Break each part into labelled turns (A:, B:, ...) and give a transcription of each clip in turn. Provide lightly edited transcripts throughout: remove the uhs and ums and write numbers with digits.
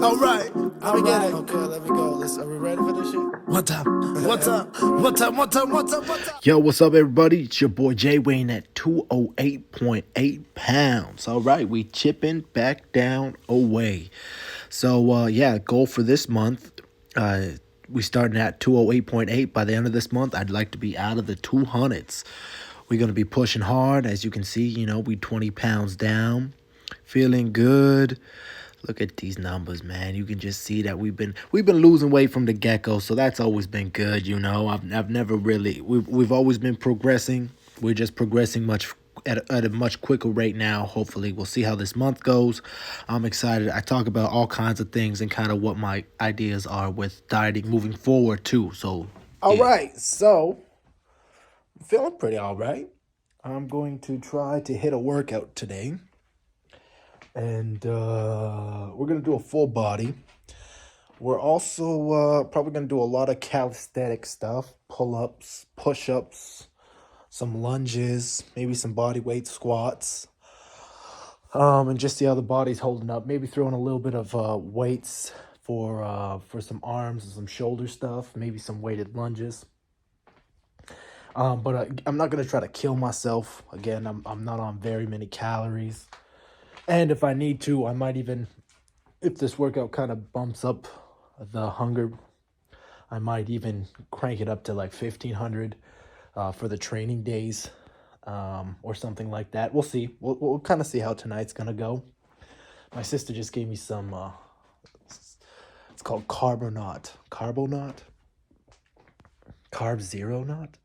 A: All right, let me get it.
B: Okay, let me go. Are we ready for this shit?
A: One time, one time, one time, one time, one time, one time. Yo, what's up, everybody? It's your boy Jay weighing at 208.8 pounds. All right, we chipping back down away. So, goal for this month. We starting at 208.8. By the end of this month, I'd like to be out of the 200s. We're going to be pushing hard. As you can see, we 20 pounds down. Feeling good. Look at these numbers, man. You can just see that we've been losing weight from the get-go, so that's always been good, I've never really we've always been progressing. We're just progressing at a much quicker rate now. Hopefully, we'll see how this month goes. I'm excited. I talk about all kinds of things and kind of what my ideas are with dieting moving forward too. So,
B: All right, so I'm feeling pretty all right. I'm going to try to hit a workout today. And we're going to do a full body. We're also probably going to do a lot of calisthenic stuff. Pull-ups, push-ups, some lunges, maybe some body weight squats. And just see how the body's holding up. Maybe throwing a little bit of weights for some arms and some shoulder stuff. Maybe some weighted lunges. But I'm not going to try to kill myself. Again, I'm not on very many calories. And if I need to, I might even, if this workout kind of bumps up the hunger, I might even crank it up to like 1,500 for the training days or something like that. We'll see. We'll kind of see how tonight's going to go. My sister just gave me some, it's called Carbonaut. Carb Zero Not?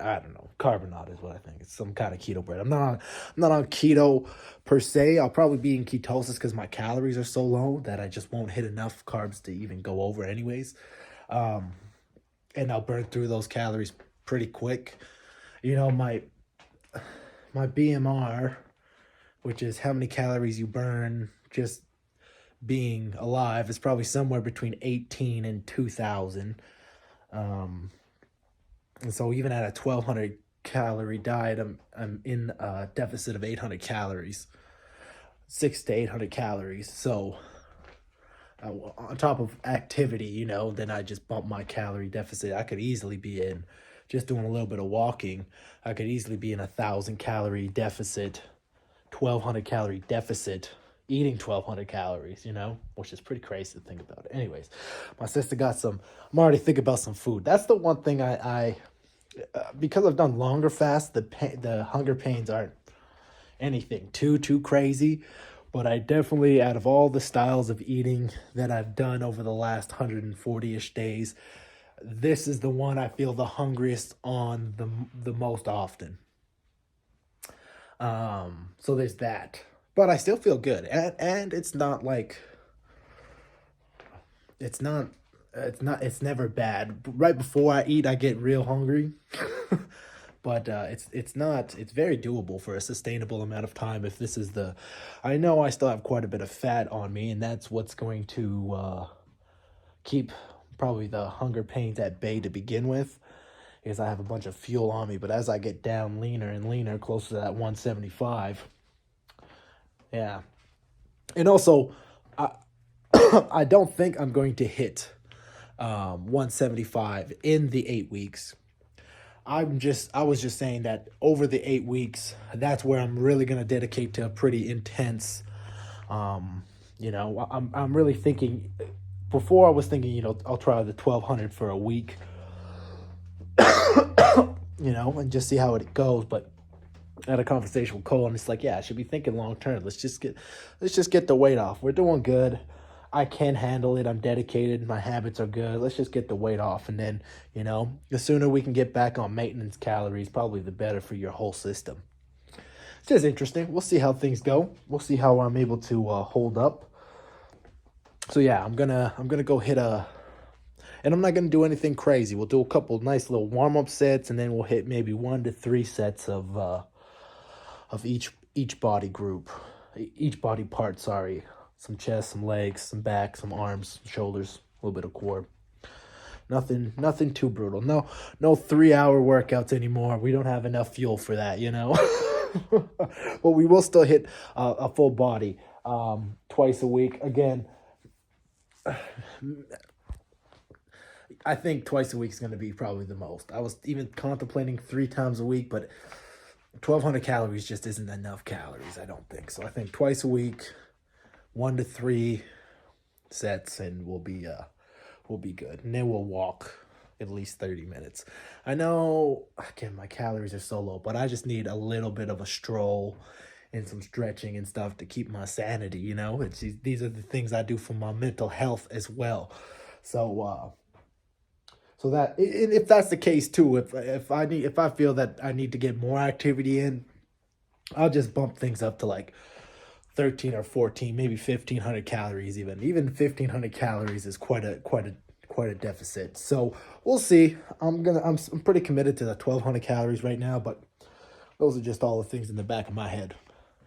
B: I don't know. Carbonaut is what I think. It's some kind of keto bread. I'm not on keto per se. I'll probably be in ketosis because my calories are so low that I just won't hit enough carbs to even go over anyways. And I'll burn through those calories pretty quick. My BMR, which is how many calories you burn just being alive, is probably somewhere between 18 and 2,000. And so even at a 1,200 calorie diet, I'm in a deficit of 800 calories, 600 to 800 calories. So on top of activity, then I just bump my calorie deficit. I could easily be in, just doing a little bit of walking, I could easily be in 1,000 calorie deficit, 1,200 calorie deficit, eating 1,200 calories, which is pretty crazy to think about. Anyways, my sister got some, I'm already thinking about some food. That's the one thing I because I've done longer fasts, the hunger pains aren't anything too crazy. But I definitely, out of all the styles of eating that I've done over the last 140-ish days, this is the one I feel the hungriest on the most often. So there's that. But I still feel good. And it's not like, it's never bad. Right before I eat, I get real hungry. But it's very doable for a sustainable amount of time. If this is I know I still have quite a bit of fat on me, and that's what's going to keep probably the hunger pains at bay to begin with, because I have a bunch of fuel on me. But as I get down leaner and leaner, closer to that 175, yeah. And also, I don't think I'm going to hit 175 in the 8 weeks. I was just saying that over the 8 weeks, that's where I'm really going to dedicate to a pretty intense, I'm really thinking, before I was thinking, I'll try the 1,200 for a week, and just see how it goes. But I had a conversation with Cole, and it's like, yeah, I should be thinking long term. Let's just get the weight off. We're doing good. I can handle it. I'm dedicated. My habits are good. Let's just get the weight off. And then, the sooner we can get back on maintenance calories, probably the better for your whole system. It's just interesting. We'll see how things go. We'll see how I'm able to hold up. So yeah, I'm gonna go hit and I'm not gonna do anything crazy. We'll do a couple nice little warm-up sets, and then we'll hit maybe 1 to 3 sets of each body group, each body part. Sorry. Some chest, some legs, some back, some arms, some shoulders, a little bit of core. Nothing too brutal. No 3-hour workouts anymore. We don't have enough fuel for that, But we will still hit a full body twice a week. Again, I think twice a week is going to be probably the most. I was even contemplating 3 times a week, but 1,200 calories just isn't enough calories, I don't think. So I think twice a week, 1 to 3 sets, and we'll be good. And then we'll walk at least 30 minutes. I know, again, my calories are so low, but I just need a little bit of a stroll and some stretching and stuff to keep my sanity, you know? These are the things I do for my mental health as well. So that, and if that's the case too, if I feel that I need to get more activity in, I'll just bump things up to like 13 or 14, maybe 1,500 calories even. Even 1,500 calories is quite a deficit. So we'll see. I'm pretty committed to the 1,200 calories right now, but those are just all the things in the back of my head.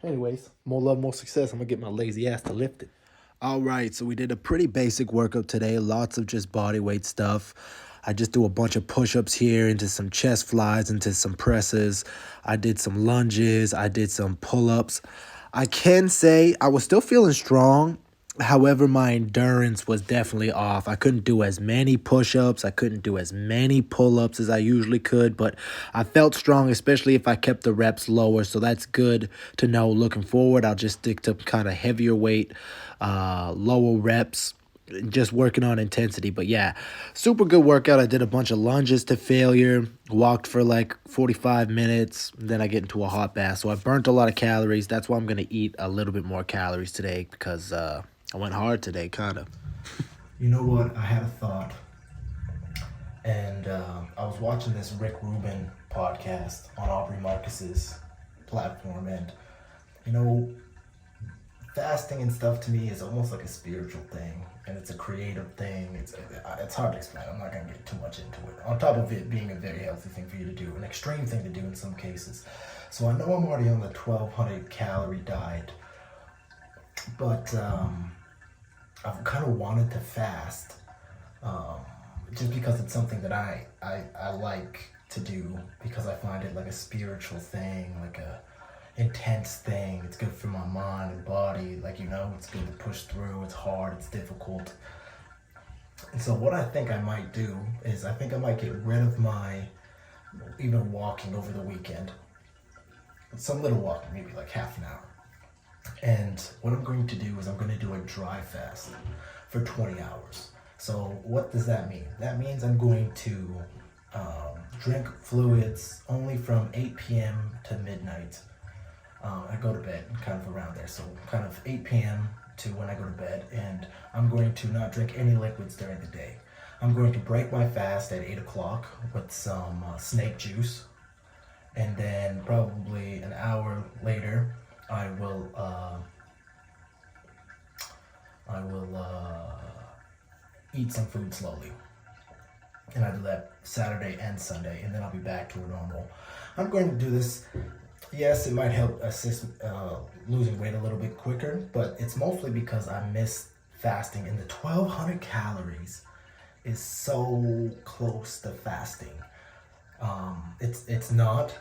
B: Anyways, more love, more success. I'm gonna get my lazy ass to lift it.
A: All right, so we did a pretty basic workout today, lots of just body weight stuff. I just do a bunch of push-ups here, into some chest flies, into some presses. I did some lunges, I did some pull-ups. I can say I was still feeling strong. However, my endurance was definitely off. I couldn't do as many push-ups. I couldn't do as many pull-ups as I usually could, but I felt strong, especially if I kept the reps lower. So that's good to know looking forward. I'll just stick to kind of heavier weight, lower reps, just working on intensity. But yeah, super good workout. I did a bunch of lunges to failure, walked for like 45 minutes, then I get into a hot bath. So I burnt a lot of calories. That's why I'm going to eat a little bit more calories today, because I went hard today, kind of. You know what? I had a thought. And I was watching this Rick Rubin podcast on Aubrey Marcus's platform. And, you know, fasting and stuff to me is almost like a spiritual thing. And it's a creative thing. It's hard to explain. I'm not going to get too much into it. On top of it being a very healthy thing for you to do, an extreme thing to do in some cases. So I know I'm already on the 1,200 calorie diet. But I've kind of wanted to fast, just because it's something that I like to do, because I find it like a spiritual thing, like a intense thing. It's good for my mind and body, like, you know, it's good to push through. It's hard, it's difficult. And so what I think I might do is I think I might get rid of my even walking over the weekend. Some little walking, maybe like half an hour. And what I'm going to do is I'm going to do a dry fast for 20 hours. So what does that mean? That means I'm going to drink fluids only from 8 p.m. to midnight. I go to bed kind of around there. So kind of 8 p.m. to when I go to bed. And I'm going to not drink any liquids during the day. I'm going to break my fast at 8 o'clock with some snake juice. And then probably an hour later, I will eat some food slowly. And I do that Saturday and Sunday, and then I'll be back to normal. I'm going to do this. Yes, it might help assist losing weight a little bit quicker, but it's mostly because I miss fasting, and the 1,200 calories is so close to fasting. It's not.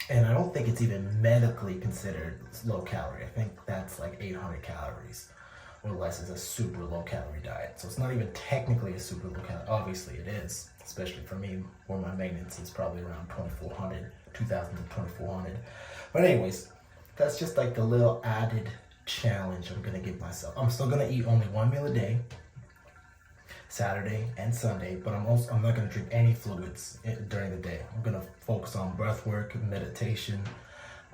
A: And I don't think it's even medically considered low calorie. I think that's like 800 calories or less is a super low calorie diet. So it's not even technically a super low calorie. Obviously it is, especially for me, where my maintenance is probably around 2,400, 2,000 to 2,400. But anyways, that's just like the little added challenge I'm gonna give myself. I'm still gonna eat only one meal a day, Saturday and Sunday, but I'm not going to drink any fluids during the day. I'm going to focus on breath work, meditation,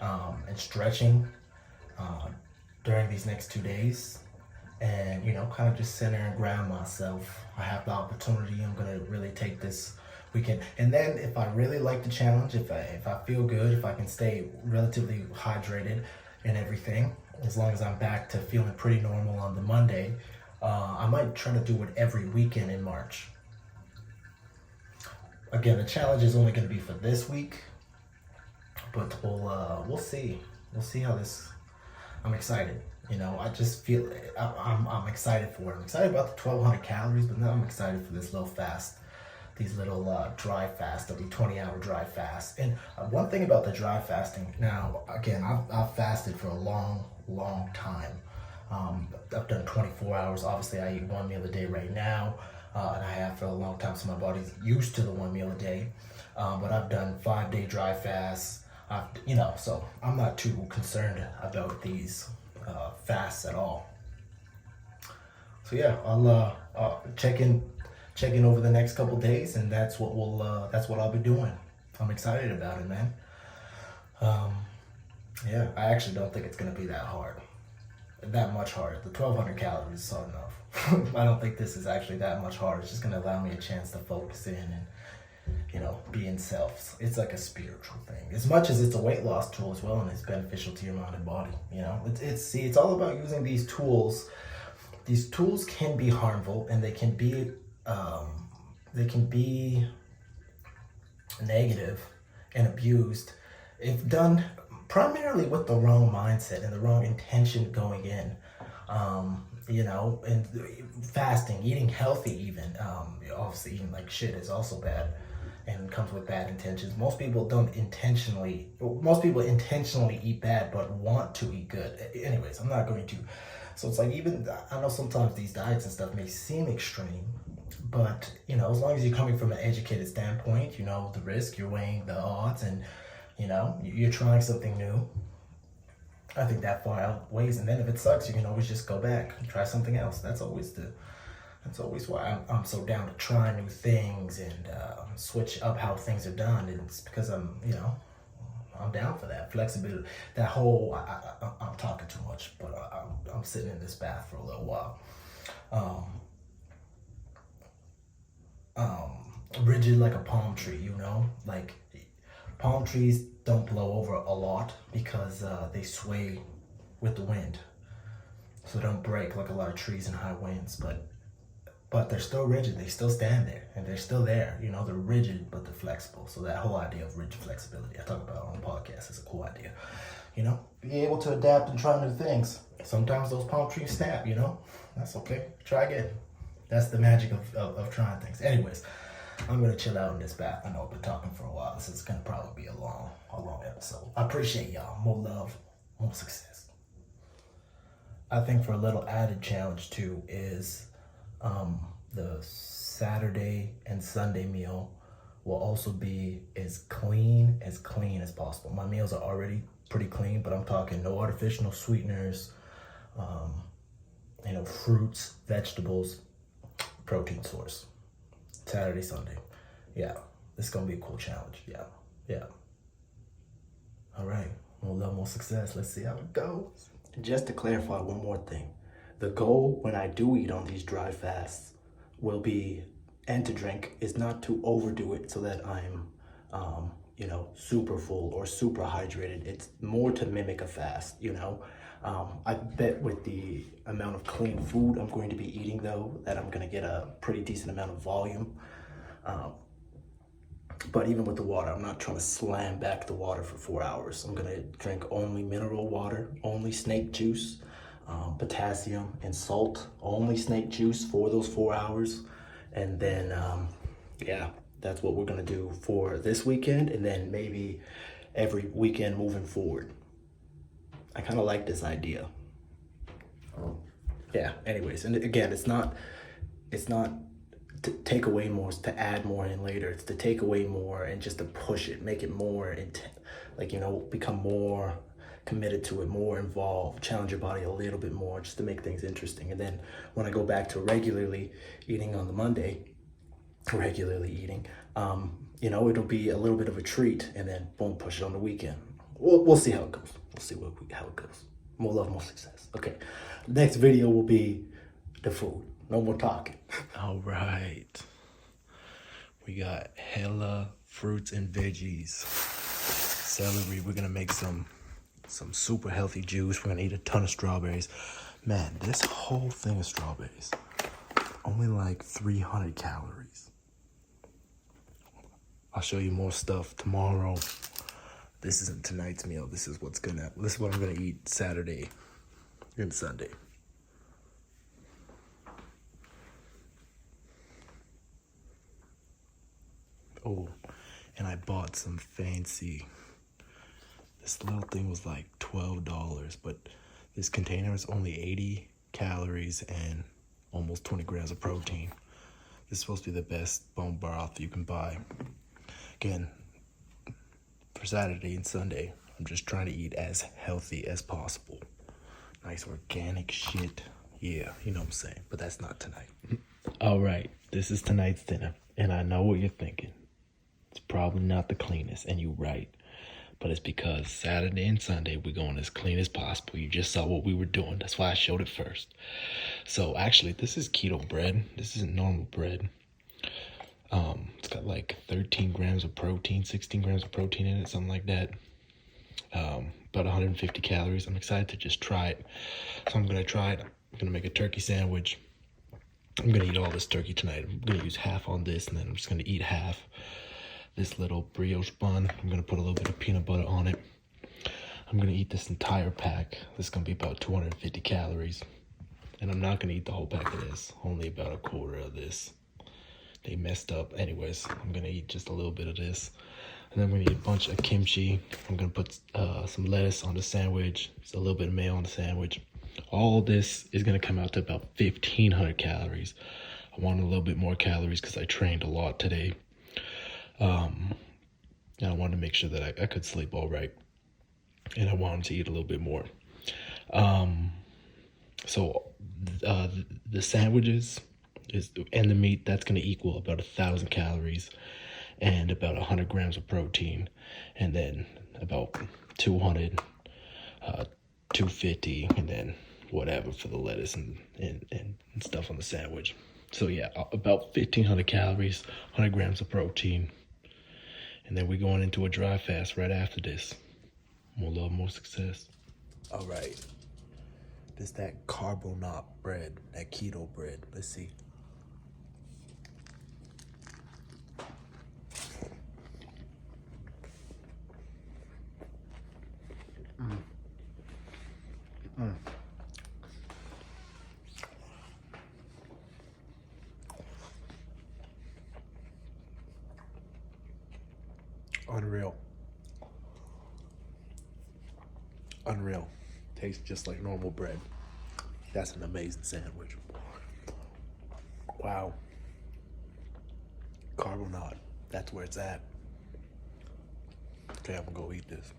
A: and stretching during these next 2 days, and, you know, kind of just center and ground myself. I have the opportunity. I'm going to really take this weekend, and then if I really like the challenge, if I feel good, if I can stay relatively hydrated and everything, as long as I'm back to feeling pretty normal on the Monday, I might try to do it every weekend in March. Again, the challenge is only going to be for this week, but we'll see. We'll see how this. I'm excited. You know, I just feel I'm excited for it. I'm excited about the 1,200 calories, but now I'm excited for this little fast, these little dry fast, the 20-hour dry fast. And one thing about the dry fasting, now again, I've fasted for a long time.
B: I've done 24 hours. Obviously, I eat one meal a day right now, and I have for a long time, so my body's used to the one meal a day. But I've done 5-day dry fasts. So I'm not too concerned about these fasts at all. So yeah, I'll check in over the next couple days, and that's what I'll be doing. I'm excited about it, man. Yeah, I actually don't think it's gonna be that much hard. The 1,200 calories is hard enough. I don't think this is actually that much hard. It's just gonna allow me a chance to focus in and be in self. It's like a spiritual thing, as much as it's a weight loss tool as well, and it's beneficial to your mind and body. It's all about using these tools. These tools can be harmful, and they can be negative and abused if done primarily with the wrong mindset and the wrong intention going in. And fasting, eating healthy even. Obviously eating like shit is also bad and comes with bad intentions. Most people intentionally eat bad but want to eat good. Anyways, I'm not going to. So it's like, even, I know sometimes these diets and stuff may seem extreme, but as long as you're coming from an educated standpoint, the risk, you're weighing the odds, and you're trying something new, I think that far outweighs. And then if it sucks, you can always just go back and try something else. That's always why I'm so down to try new things and switch up how things are done. It's because I'm down for that flexibility. That whole, I'm talking too much, but I'm sitting in this bath for a little while. Rigid like a palm tree, like palm trees don't blow over a lot because they sway with the wind, so they don't break like a lot of trees in high winds. But they're still rigid. They still stand there, and they're still there. They're rigid, but they're flexible. So that whole idea of rigid flexibility I talk about on the podcast is a cool idea. Be able to adapt and try new things. Sometimes those palm trees snap. That's okay. Try again. That's the magic of trying things. Anyways, I'm gonna chill out in this bath. I know I've been talking for a while. This is gonna probably be a long episode. I appreciate y'all. More love, more success. I think for a little added challenge too is the Saturday and Sunday meal will also be as clean as possible. My meals are already pretty clean, but I'm talking no artificial sweeteners, fruits, vegetables, protein source. Saturday, Sunday. Yeah, this is gonna be a cool challenge. Yeah. All right, more love, more success. Let's see how it goes. Just to clarify one more thing. The goal when I do eat on these dry fasts will be, and to drink, is not to overdo it so that I'm, super full or super hydrated. It's more to mimic a fast, I bet with the amount of clean food I'm going to be eating, though, that I'm going to get a pretty decent amount of volume. But even with the water, I'm not trying to slam back the water for 4 hours. I'm going to drink only mineral water, only snake juice, potassium and salt, only snake juice for those 4 hours. And then, that's what we're going to do for this weekend, and then maybe every weekend moving forward. I kind of like this idea. Yeah, anyways, and again, it's not to take away more, it's to add more in later. It's to take away more and just to push it, make it more become more committed to it, more involved, challenge your body a little bit more, just to make things interesting. And then when I go back to regularly eating on the Monday, it'll be a little bit of a treat, and then boom, push it on the weekend. We'll see how it goes. We'll see how it goes. More love, more success. Okay, next video will be the food. No more talking.
A: All right. We got hella fruits and veggies. Celery. We're gonna make some super healthy juice. We're gonna eat a ton of strawberries. Man, this whole thing of strawberries, only like 300 calories. I'll show you more stuff tomorrow. This isn't tonight's meal. This is what I'm gonna eat Saturday and Sunday. Oh, and I bought some fancy. This little thing was like $12, but
B: This container is only 80 calories and almost 20 grams of protein. This is supposed to be the best bone broth you can buy. Again, for Saturday and Sunday, I'm just trying to eat as healthy as possible. Nice organic shit. Yeah, you know what I'm saying. But that's not tonight. All right, this is tonight's dinner. And I know what you're thinking. It's probably not the cleanest, and you're right. But it's because Saturday and Sunday we're going as clean as possible. You just saw what we were doing. That's why I showed it first. So actually, this is keto bread. This isn't normal bread. It's got like 13 grams of protein, 16 grams of protein in it, something like that. About 150 calories. I'm excited to just try it. So I'm going to try it. I'm going to make a turkey sandwich. I'm going to eat all this turkey tonight. I'm going to use half on this, and then I'm just going to eat half this little brioche bun. I'm going to put a little bit of peanut butter on it. I'm going to eat this entire pack. This is going to be about 250 calories. And I'm not going to eat the whole pack of this. Only about a quarter of this. They messed up. Anyways, I'm going to eat just a little bit of this. And then I'm going to eat a bunch of kimchi. I'm going to put some lettuce on the sandwich. Just a little bit of mayo on the sandwich. All this is going to come out to about 1,500 calories. I wanted a little bit more calories because I trained a lot today. And I wanted to make sure that I could sleep all right. And I wanted to eat a little bit more. So the sandwiches and the meat, that's going to equal about 1,000 calories and about 100 grams of protein. And then about 200, 250, and then whatever for the lettuce and stuff on the sandwich. So yeah, about 1,500 calories, 100 grams of protein. And then we're going into a dry fast right after this. More love, more success. All right. This that carbonate bread, that keto bread. Let's see. Unreal. Unreal. Tastes just like normal bread. That's an amazing sandwich. Wow. Carbonate. That's where it's at. Okay, I'm gonna go eat this.